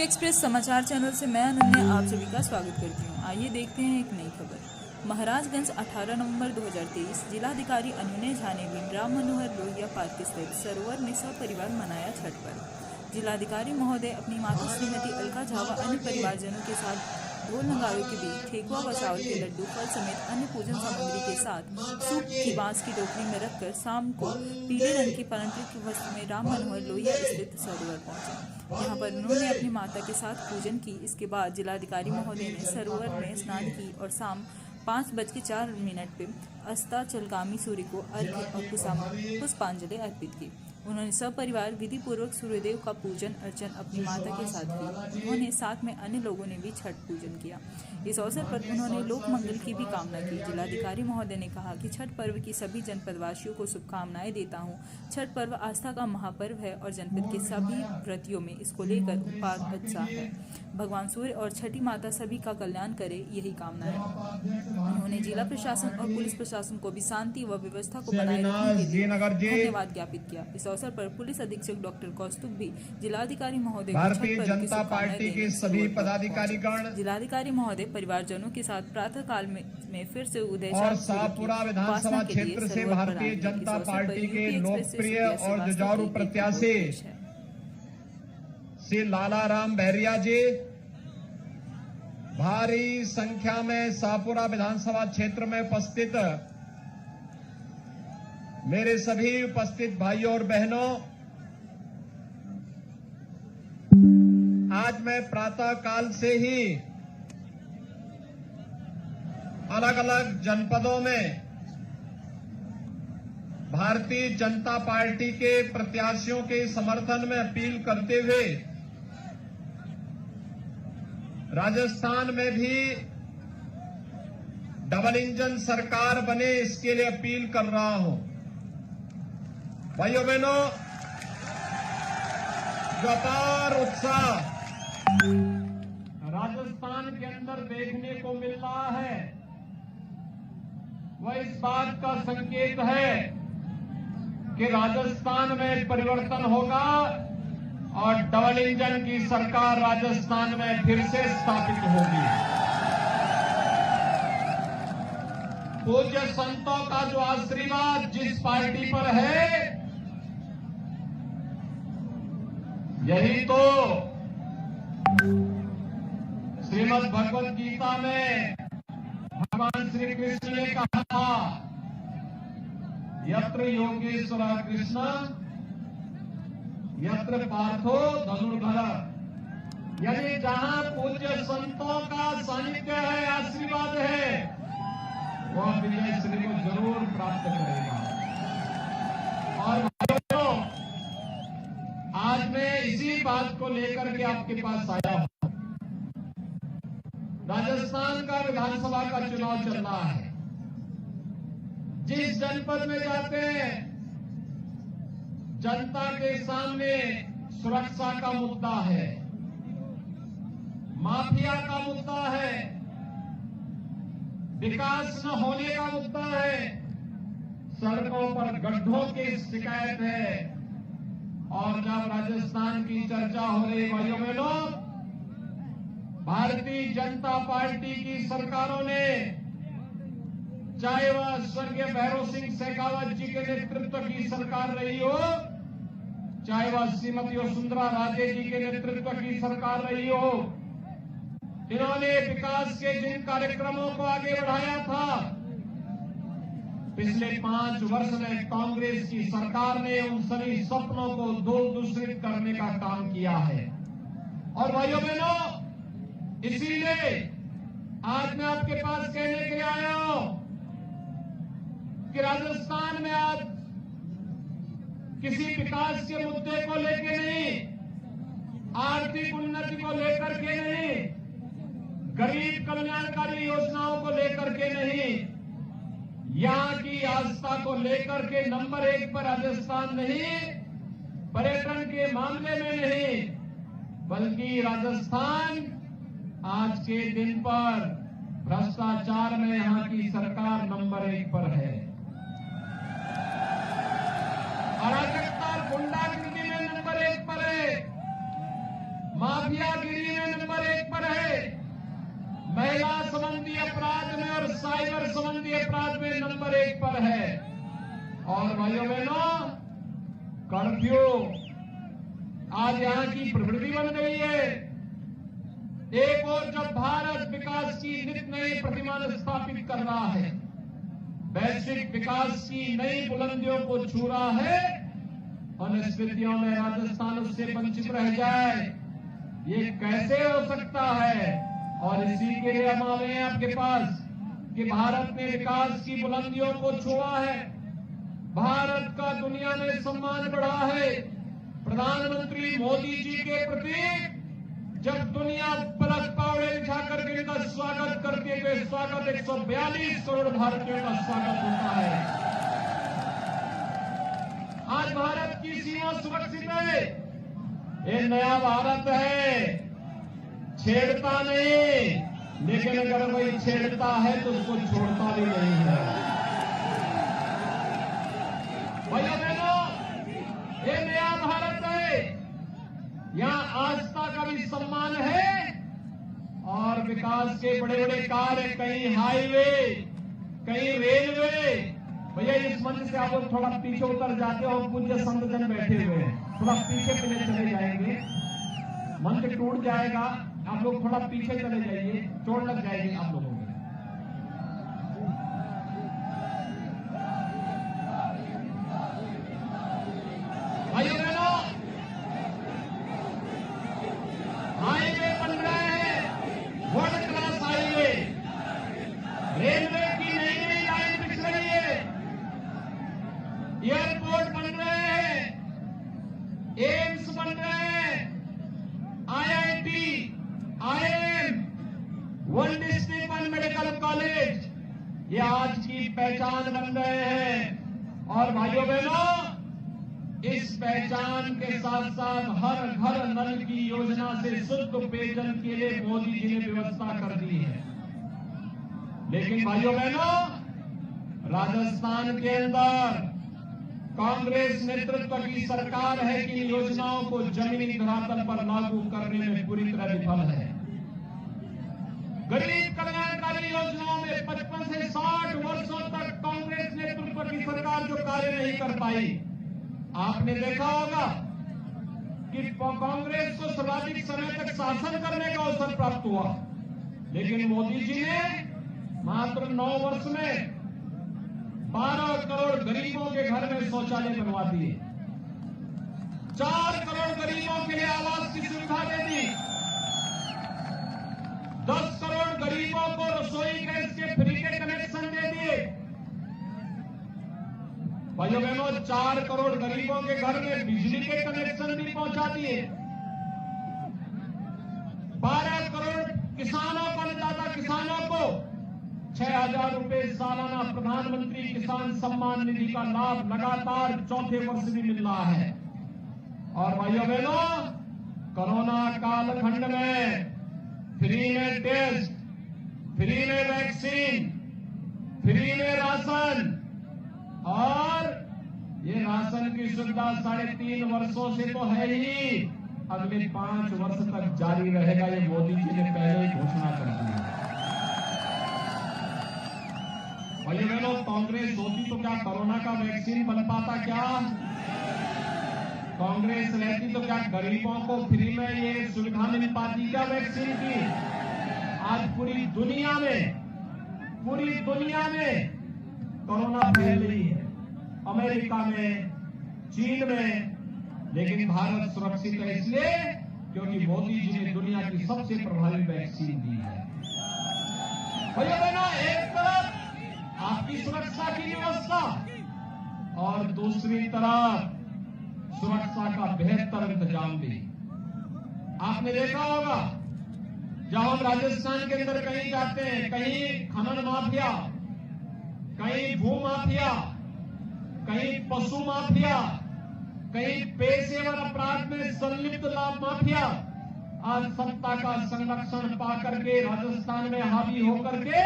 Express समाचार channel से मैं अनन्या आप सभी का स्वागत करती हूँ। आइए देखते हैं एक नई खबर। महाराजगंज 18 नवंबर 2023 जिलाधिकारी अनुनय झा ने भी राम मनोहर लोहिया पार्क स्थित सरोवर में सपरिवार मनाया छठ पर्व। जिलाधिकारी महोदय अपनी माता श्रीमती अलका झा व अन्य परिवारजनों के साथ ढोल नगाड़ों के बीच ठेकुआ व चावल के लड्डू फल समेत अन्य पूजन सामग्री के साथ सूप की बांस की टोकरी में रखकर शाम को पीले रंग की पारंपरिक वस्त्र में राम मनोहर लोहिया स्थित सरोवर पहुंचे। यहाँ पर उन्होंने अपनी माता के साथ पूजन की। इसके बाद जिलाधिकारी महोदय ने सरोवर में स्नान की और शाम 5:04 पे अस्ताचलगामी सूर्य को अर्घ्य और पुष्पांजलि अर्पित की। उन्होंने सपरिवार विधि पूर्वक सूर्यदेव का पूजन अर्चन अपनी माता के साथ की। उन्होंने साथ में अन्य लोगों ने भी छठ पूजन किया। इस अवसर पर उन्होंने लोक मंगल की भी कामना की। जिलाधिकारी महोदय ने कहा कि छठ पर्व की सभी जनपदवासियों को शुभकामनाएं देता हूं। छठ पर्व आस्था का महापर्व है और जनपद के सभी व्रतियों में इसको लेकर उपार उत्साह है। भगवान सूर्य और छठी माता सभी का कल्याण करे, यही कामना है। उन्होंने जिला प्रशासन और पुलिस प्रशासन को भी शांति व व्यवस्था को बनाए रखने के लिए धन्यवाद ज्ञापित किया। इस अवसर पर पुलिस अधीक्षक डॉक्टर कौस्तुभ भी जिलाधिकारी महोदय भारतीय जनता पार्टी के सभी पदाधिकारीगण जिलाधिकारी महोदय परिवारजनों के साथ प्रातः काल में फिर से उदय और शाहपुरा विधानसभा क्षेत्र से भारतीय जनता पार्टी के लोकप्रिय और जुझारू प्रत्याशी श्री लालाराम बहरिया जी भारी संख्या में शाहपुरा विधानसभा क्षेत्र में उपस्थित मेरे सभी उपस्थित भाइयों और बहनों, आज मैं प्रातः काल से ही अलग अलग जनपदों में भारतीय जनता पार्टी के प्रत्याशियों के समर्थन में अपील करते हुए राजस्थान में भी डबल इंजन सरकार बने, इसके लिए अपील कर रहा हूं। भाइयों बहनों, जो अपार उत्साह राजस्थान के अंदर देखने को मिल रहा है वह इस बात का संकेत है कि राजस्थान में परिवर्तन होगा और डबल इंजन की सरकार राजस्थान में फिर से स्थापित होगी। पूज्य संतों का जो आशीर्वाद जिस पार्टी पर है, यही तो श्रीमद् भगवत गीता में भगवान श्री कृष्ण ने कहा था, यत्र योगेश्वर कृष्ण यत्र पार्थो धनुर्धर। यानी जहां पूज्य संतों का सानिध्य है, आशीर्वाद है, वह विजय श्री को जरूर प्राप्त करेगा। और भाइयों, आज मैं इसी बात को लेकर के आपके पास आया हूं। राजस्थान का विधानसभा का चुनाव चल रहा है। जिस जनपद में जाते हैं, जनता के सामने सुरक्षा का मुद्दा है, माफिया का मुद्दा है, विकास न होने का मुद्दा है, सड़कों पर गड्ढों की शिकायत है। और जब राजस्थान की चर्चा हो रही, भाइयों बहनों, भारतीय जनता पार्टी की सरकारों ने, चाहे वह स्वर्गीय भैरव सिंह शेखावत जी के नेतृत्व की सरकार रही हो, चाहे वह श्रीमती वसुंधरा राजे जी के नेतृत्व की सरकार रही हो, इन्होंने विकास के जिन कार्यक्रमों को आगे बढ़ाया था, पिछले 5 वर्ष में कांग्रेस की सरकार ने उन सभी सपनों को दूरदूषित करने का काम किया है। और भाइयों बहनों, इसीलिए आज मैं आपके पास कहने के लिए आया हूं कि राजस्थान में आज किसी विकास के मुद्दे को लेकर नहीं, आर्थिक उन्नति को लेकर के नहीं, गरीब कल्याणकारी योजनाओं को लेकर के नहीं, यहां की आस्था को लेकर के नंबर 1 पर राजस्थान नहीं, पर्यटन के मामले में नहीं, बल्कि राजस्थान आज के दिन पर भ्रष्टाचार में यहां की सरकार नंबर 1 पर है। अराजकता और गुंडागिरी में नंबर 1 पर है। माफियागिरी संबंधी अपराध में और साइबर संबंधी अपराध में नंबर 1 पर है। और भाइयों बहनों, कर्फ्यू आज यहां की प्रवृत्ति बन गई है। एक और जब भारत विकास की नित नई प्रतिमान स्थापित कर रहा है, वैश्विक विकास की नई बुलंदियों को छू रहा है, उन स्थितियों में राजस्थान उससे वंचित रह जाए, ये कैसे हो सकता है? और इसी के लिए हम आए हैं आपके पास कि भारत ने विकास की बुलंदियों को छुआ है, भारत का दुनिया में सम्मान बढ़ा है। प्रधानमंत्री मोदी जी के प्रति जब दुनिया पलक पावड़े बिछा करके इनका स्वागत करती है, तो स्वागत 142 करोड़ भारतीयों का स्वागत होता है। आज भारत की सीमा सुरक्षित है। ये नया भारत है, छेड़ता नहीं, लेकिन अगर कोई छेड़ता है तो उसको छोड़ता भी नहीं है। भाइयों बहनों, ये नया भारत है, यहां आस्था का भी सम्मान है और विकास के बड़े बड़े कार्य, कहीं हाईवे, कहीं रेलवे। भैया इस मंच से आप लोग थोड़ा पीछे उतर जाते हो, पूज्य संतजन बैठे हुए हैं, थोड़ा पीछे चले जाएंगे, मंच टूट जाएगा। आप लोग थोड़ा पीछे चले जाइए, चोट लग जाएगी आप लोगों को। भाइयों बहनों, हाईवे बन रहे हैं, वर्ल्ड क्लास हाईवे, रेलवे की नई नई लाइन बिछ रही है, एयरपोर्ट बन रहे हैं, एम्स बन रहे हैं, IIT, IIM, one district one medical college, ये आज की पहचान बन रहे हैं। और भाइयों बहनों, इस पहचान के साथ साथ हर घर नल की योजना से शुद्ध पेयजल के लिए मोदी जी ने व्यवस्था कर दी है। लेकिन भाइयों बहनों, राजस्थान के अंदर कांग्रेस नेतृत्व की सरकार है कि इन योजनाओं को जमीनी धरातल पर लागू करने में पूरी तरह विफल है। गरीब कल्याणकारी योजनाओं में 55 से 60 वर्षों तक कांग्रेस नेतृत्व की सरकार जो कार्य नहीं कर पाई, आपने देखा होगा कि कांग्रेस को सर्वाधिक समय तक शासन करने का अवसर प्राप्त हुआ, लेकिन मोदी जी ने मात्र 9 वर्ष में 12 करोड़ गरीबों के घर में शौचालय बनवा दिए, 4 करोड़ गरीबों के लिए आवास की सुविधा दे दी, 10 करोड़ गरीबों को रसोई गैस के फ्री के कनेक्शन दे दिए। भाइयों बहनों, 4 करोड़ गरीबों के घर में बिजली के कनेक्शन भी पहुंचा दिए, 12 करोड़ किसानों को, अन्नदाता किसानों को 6,000 रुपए सालाना प्रधानमंत्री किसान सम्मान निधि का लाभ लगातार चौथे वर्ष भी मिल रहा है। और भाइयों बहनों, कोरोना कालखंड में फ्री में टेस्ट, फ्री में वैक्सीन, फ्री में राशन, और ये राशन की सुविधा 3.5 वर्षों से तो है ही, अगले 5 वर्ष तक जारी रहेगा। ये मोदी जी ने पहले ही घोषणा कर दी है। भाइयों बहनों, कांग्रेस होती तो क्या कोरोना का वैक्सीन बन पाता? क्या कांग्रेस रहती तो क्या गरीबों को फ्री में ये सुविधा मिल पाती क्या वैक्सीन की? आज पूरी दुनिया में कोरोना फैल रही है, अमेरिका में, चीन में, लेकिन भारत सुरक्षित है इसलिए क्योंकि मोदी जी ने दुनिया की सबसे प्रभावी वैक्सीन दी है। भैया बहनों, एक तरफ आपकी सुरक्षा की व्यवस्था और दूसरी तरफ सुरक्षा का बेहतर इंतजाम भी। आपने देखा होगा जब हम राजस्थान के अंदर कहीं जाते हैं, कहीं खनन माफिया, कहीं भू माफिया, कहीं पशु माफिया, कहीं पेशेवर अपराध में संलिप्त लाभ माफिया आज सत्ता का संरक्षण पा करके राजस्थान में हावी होकर के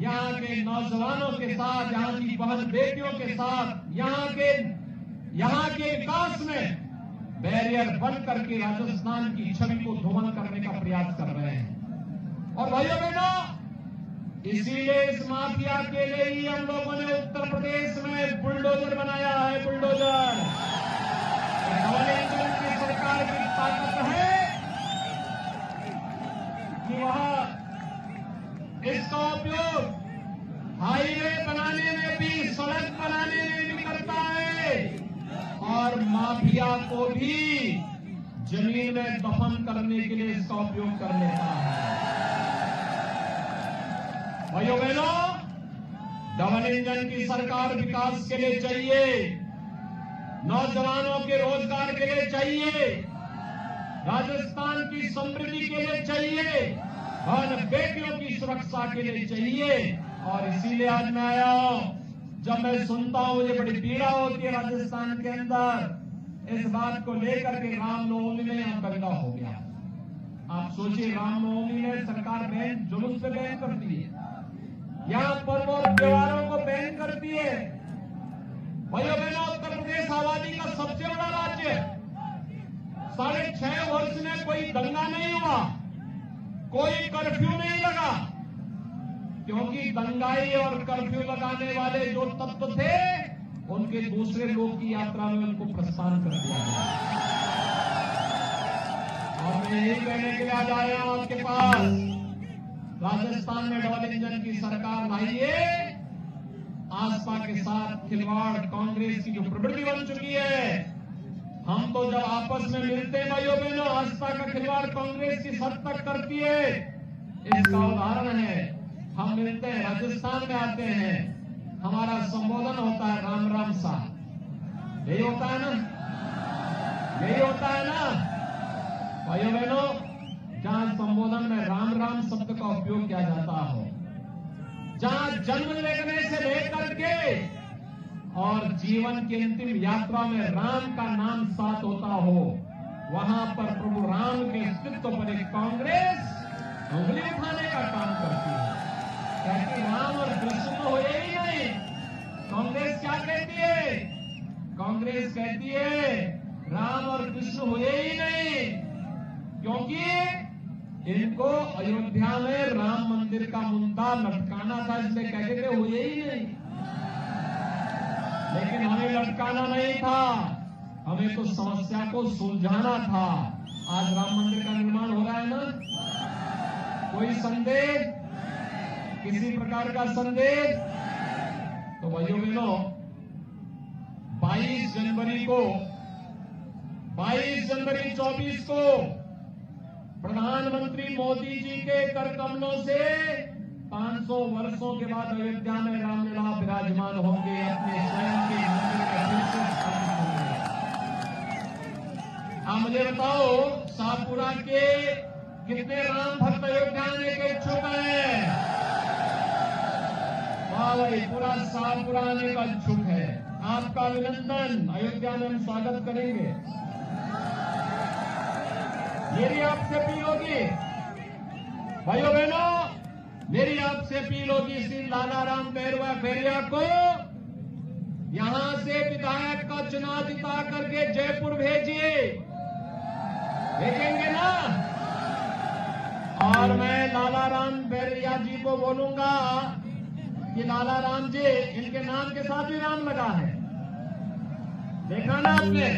यहाँ के नौजवानों के साथ, यहाँ की बहन बेटियों के साथ, यहाँ के विकास में बैरियर बन करके राजस्थान की छवि को धूमिल करने का प्रयास कर रहे हैं। और भाइयों बहनों, इसीलिए इस माफिया के लिए ही हम लोगों ने उत्तर प्रदेश में बुलडोजर बनाया है। बुलडोजर डबल इंजन की सरकार की ताकत है कि वह इसका उपयोग हाईवे बनाने में भी, सड़क बनाने में भी करता है और माफिया को भी जमीन में दफन करने के लिए इसका उपयोग कर लेता है। भाइयों बहनों, डबल इंजन की सरकार विकास के लिए चाहिए, नौजवानों के रोजगार के लिए चाहिए, राजस्थान की समृद्धि के लिए चाहिए और बेटियों की सुरक्षा के लिए चाहिए। और इसीलिए आज मैं आया हूं। जब मैं सुनता हूं मुझे बड़ी पीड़ा होती है राजस्थान के अंदर इस बात को लेकर के रामनवमी में यहां दंगा हो गया। आप सोचिए, रामनवमी में सरकार बैन, जुलूस पे बैन करती है, यहां पर्वों और त्योहारों को बैन करती है। भाइयों बहनों, उत्तर प्रदेश आबादी का सबसे बड़ा राज्य है। 6.5 वर्ष में कोई दंगा नहीं हुआ, कोई कर्फ्यू नहीं लगा, क्योंकि दंगाई और कर्फ्यू लगाने वाले जो तत्व थे उनके दूसरे लोग की यात्रा में उनको प्रस्थान कर दिया गया। और मैं यही कहने के लिए आज आया हूं आपके पास, राजस्थान में डबल इंजन की सरकार लाइए। आस्था के साथ खिलवाड़ कांग्रेस की जो प्रवृत्ति बन चुकी है, हम तो जब आपस में मिलते हैं भाइयों बहनों, आस्था का खिलवाड़ कांग्रेस किस हद तक करती है इसका उदाहरण है। हम मिलते हैं, राजस्थान में आते हैं, हमारा संबोधन होता है राम राम सा, यही होता है ना, यही होता है ना भाइयों बहनों। जहां संबोधन में राम राम शब्द का उपयोग किया जाता हो, जहां जन्म लेने से लेकर के और जीवन की अंतिम यात्रा में राम का नाम साथ होता हो, वहां पर प्रभु राम के अस्तित्व पर एक कांग्रेस उंगली उठाने का काम करती है, कहती राम और कृष्ण तो हुए ही नहीं। कांग्रेस क्या कहती है? कांग्रेस कहती है राम और कृष्ण हुए ही नहीं, क्योंकि इनको अयोध्या में राम मंदिर का मुद्दा लटकाना था, इसलिए कहते थे हुए ही नहीं। लेकिन हमें लटकाना नहीं था, हमें तो समस्या को सुलझाना था। आज राम मंदिर का निर्माण हो रहा है ना, कोई संदेह, किसी प्रकार का संदेह? तो भाइयों बहनों, 22 जनवरी 24 को प्रधानमंत्री मोदी जी के कर कमलों से 500 वर्षों के बाद अयोध्या में रामलीला विराजमान होंगे, अपने स्वयं के मंदिर में फिर से स्थापित होंगे। आप मुझे बताओ, शाहपुरा के कितने राम भक्त अयोध्या आने के इच्छुक हैं? वाह भाई, पूरा शाहपुरा आने का इच्छुक है। आपका अभिनंदन, अयोध्या में हम स्वागत करेंगे। मेरी आपसे अपील होगी भाइयों बहनों, मेरी आपसे अपील होगी श्री लाला राम बैरिया को यहां से विधायक का चुनाव जिता करके जयपुर भेजिए, देखेंगे ना। और मैं लाला राम बैरिया जी को बोलूंगा कि लाला राम जी, इनके नाम के साथ भी राम लगा है, देखा ना आपने,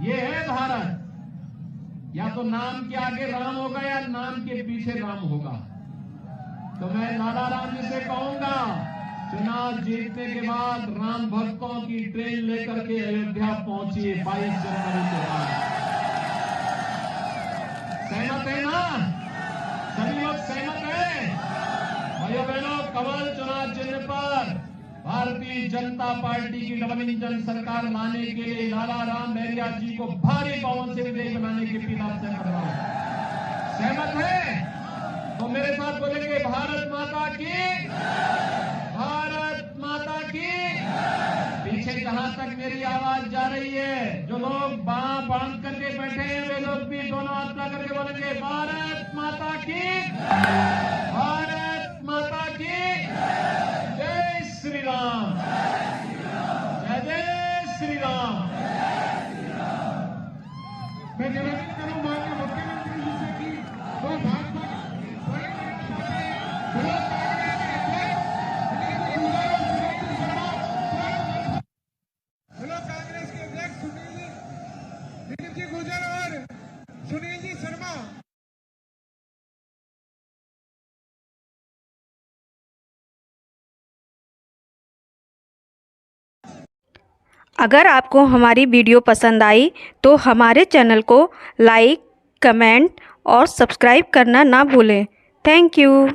ये है भारत। या तो नाम के आगे राम होगा या नाम के पीछे राम होगा। तो मैं लाला राम जी से कहूंगा, चुनाव जीतने के बाद राम भक्तों की ट्रेन लेकर के अयोध्या पहुंचिए 22 जनवरी के बाद। सहमत है ना? सभी लोग सहमत हैं? भाइयों बहनों, कमल चुनाव चिन्ह पर भारतीय जनता पार्टी की डबल इंजन सरकार लाने के लिए लाला राम बैरिया जी को भारी बहुमत से विजयी बनाने की अपील आपसे कर रहा हूं। सहमत है? तो मेरे साथ बोलेंगे भारत माता की, भारत माता की। पीछे जहां तक मेरी आवाज जा रही है, जो लोग बांह बांध करके बैठे हैं वे लोग भी दोनों हाथ ला करके बोलेंगे भारत माता की, भारत माता की। जय श्री राम, जय जय श्री राम। मैं निवेदन करूं माननीय मुख्यमंत्री जी से कि वो भाजपा अगर आपको हमारी वीडियो पसंद आई तो हमारे चैनल को लाइक, कमेंट और सब्सक्राइब करना ना भूलें। Thank you.